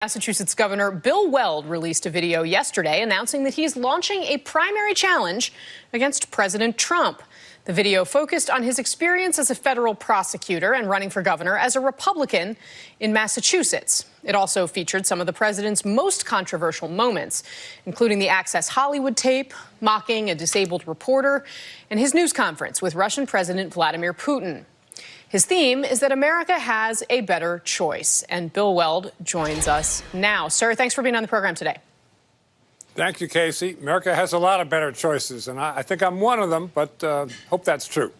Massachusetts Governor Bill Weld released a video yesterday announcing that he's launching a primary challenge against President Trump. The video focused on his experience as a federal prosecutor and running for governor as a Republican in Massachusetts. It also featured some of the president's most controversial moments, including the Access Hollywood tape, mocking a disabled reporter, and his news conference with Russian President Vladimir Putin. His theme is that America has a better choice. And Bill Weld joins us now. Sir, thanks for being on the program today. Thank you, Casey. America has a lot of better choices, and I think I'm one of them, but hope that's true.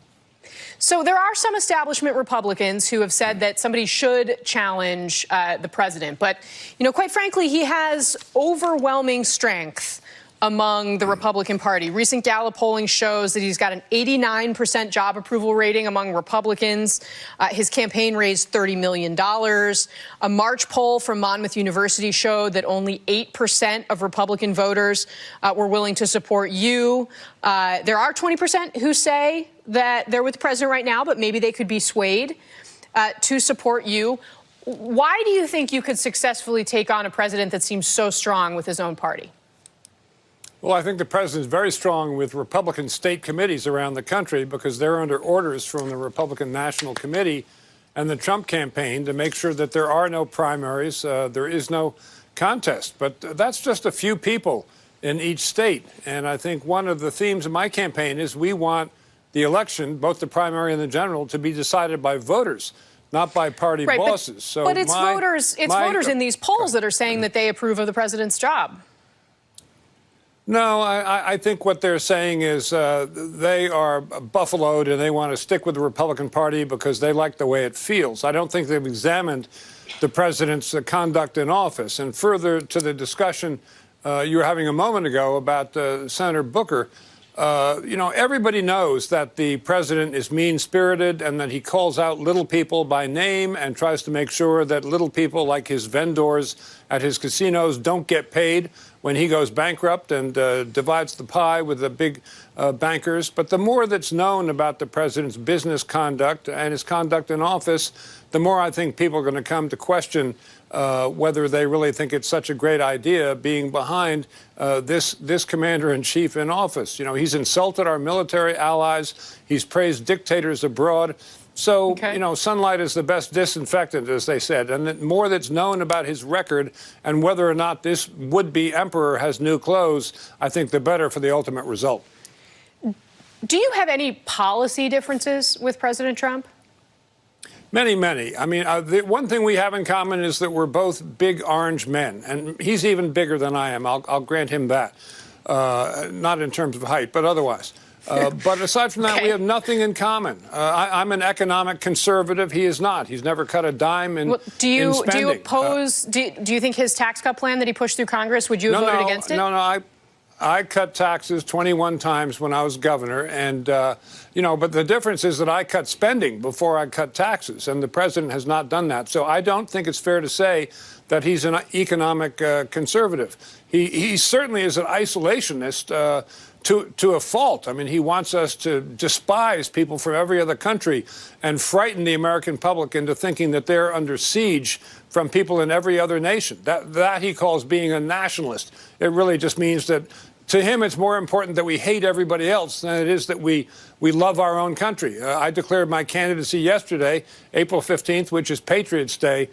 So there are some establishment Republicans who have said that somebody should challenge the president. But, you know, quite frankly, he has overwhelming strength among the Republican Party. Recent Gallup polling shows that he's got an 89% job approval rating among Republicans. His campaign raised $30 million. A March poll from Monmouth University showed that only 8% of Republican voters were willing to support you. There are 20% who say that they're with the president right now, but maybe they could be swayed to support you. Why do you think you could successfully take on a president that seems so strong with his own party? Well, I think the president is very strong with Republican state committees around the country because they're under orders from the Republican National Committee and the Trump campaign to make sure that there are no primaries, there is no contest. But that's just a few people in each state. And I think one of the themes of my campaign is we want the election, both the primary and the general, to be decided by voters, not by party bosses. But it's voters in these polls that are saying that they approve of the president's job. No, I think what they're saying is they are buffaloed and they want to stick with the Republican Party because they like the way it feels. I don't think they've examined the president's conduct in office. And further to the discussion you were having a moment ago about Senator Booker, you know, everybody knows that the president is mean-spirited and that he calls out little people by name and tries to make sure that little people like his vendors at his casinos don't get paid when he goes bankrupt and divides the pie with the big bankers. But the more that's known about the president's business conduct and his conduct in office, the more I think people are going to come to question whether they really think it's such a great idea being behind this commander-in-chief in office. You know, he's insulted our military allies. He's praised dictators abroad. So, you know, sunlight is the best disinfectant, as they said. And the more that's known about his record and whether or not this would-be emperor has new clothes, I think the better for the ultimate result. Do you have any policy differences with President Trump? Many, many. I mean, the one thing we have in common is that we're both big orange men. And he's even bigger than I am. I'll grant him that. Not in terms of height, but otherwise. But aside from that, we have nothing in common. I'm an economic conservative. He is not. He's never cut a dime in spending. Do you oppose, do you think his tax cut plan that he pushed through Congress, would you have voted against it? No. I cut taxes 21 times when I was governor. And, you know, but the difference is that I cut spending before I cut taxes. And the president has not done that. So I don't think it's fair to say that he's an economic conservative. He certainly is an isolationist to a fault. I mean, he wants us to despise people from every other country and frighten the American public into thinking that they're under siege from people in every other nation. That he calls being a nationalist. It really just means that to him, it's more important that we hate everybody else than it is that we love our own country. I declared my candidacy yesterday, April 15th, which is Patriots Day,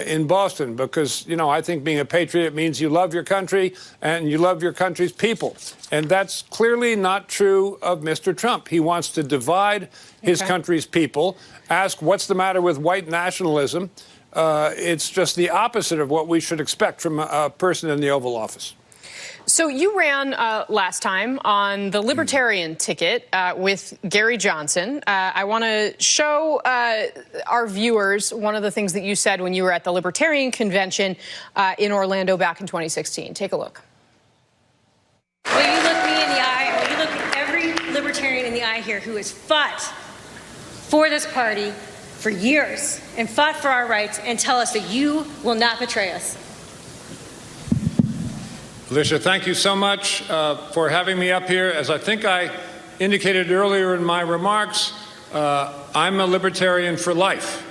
in Boston, because, you know, I think being a patriot means you love your country and you love your country's people. And that's clearly not true of Mr. Trump. He wants to divide his country's people, ask what's the matter with white nationalism. It's just the opposite of what we should expect from a person in the Oval Office. So you ran last time on the Libertarian ticket with Gary Johnson. I want to show our viewers one of the things that you said when you were at the Libertarian Convention in Orlando back in 2016. Take a look. Will you look me in the eye, and will you look every Libertarian in the eye here who has fought for this party for years and fought for our rights, and tell us that you will not betray us? Alicia, thank you so much for having me up here. As I think I indicated earlier in my remarks, I'm a libertarian for life.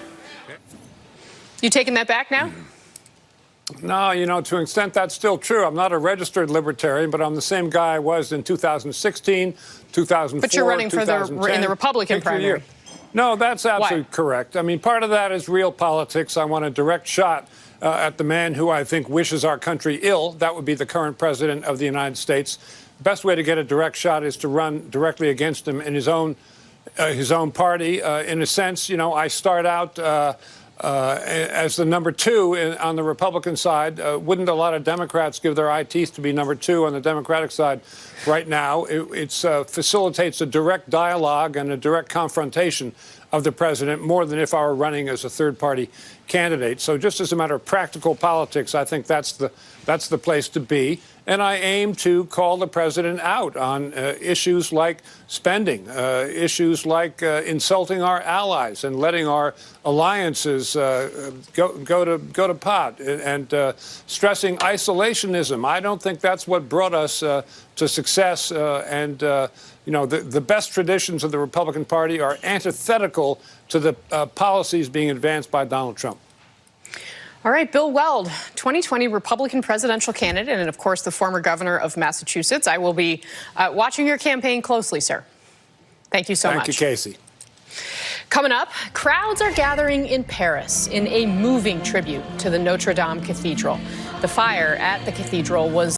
You taking that back now? No, to an extent that's still true. I'm not a registered libertarian, but I'm the same guy I was in 2016, 2004, But you're running in the Republican Pick your primary. year. No, that's absolutely correct. I mean, part of that is real politics. I want a direct shot at the man who I think wishes our country ill. That would be the current president of the United States. The best way to get a direct shot is to run directly against him in his own party. In a sense, I start out as the number two on the Republican side. Wouldn't a lot of Democrats give their eye teeth to be number two on the Democratic side right now? It facilitates a direct dialogue and a direct confrontation of the president more than if I were running as a third-party candidate. So just as a matter of practical politics, I think that's the place to be. And I aim to call the president out on issues like spending, issues like insulting our allies and letting our alliances go to pot, and stressing isolationism. I don't think that's what brought us to success. The best traditions of the Republican Party are antithetical to the policies being advanced by Donald Trump. All right, Bill Weld, 2020 Republican presidential candidate and, of course, the former governor of Massachusetts. I will be watching your campaign closely, sir. Thank you so much. Thank you, Casey. Coming up, crowds are gathering in Paris in a moving tribute to the Notre Dame Cathedral. The fire at the cathedral was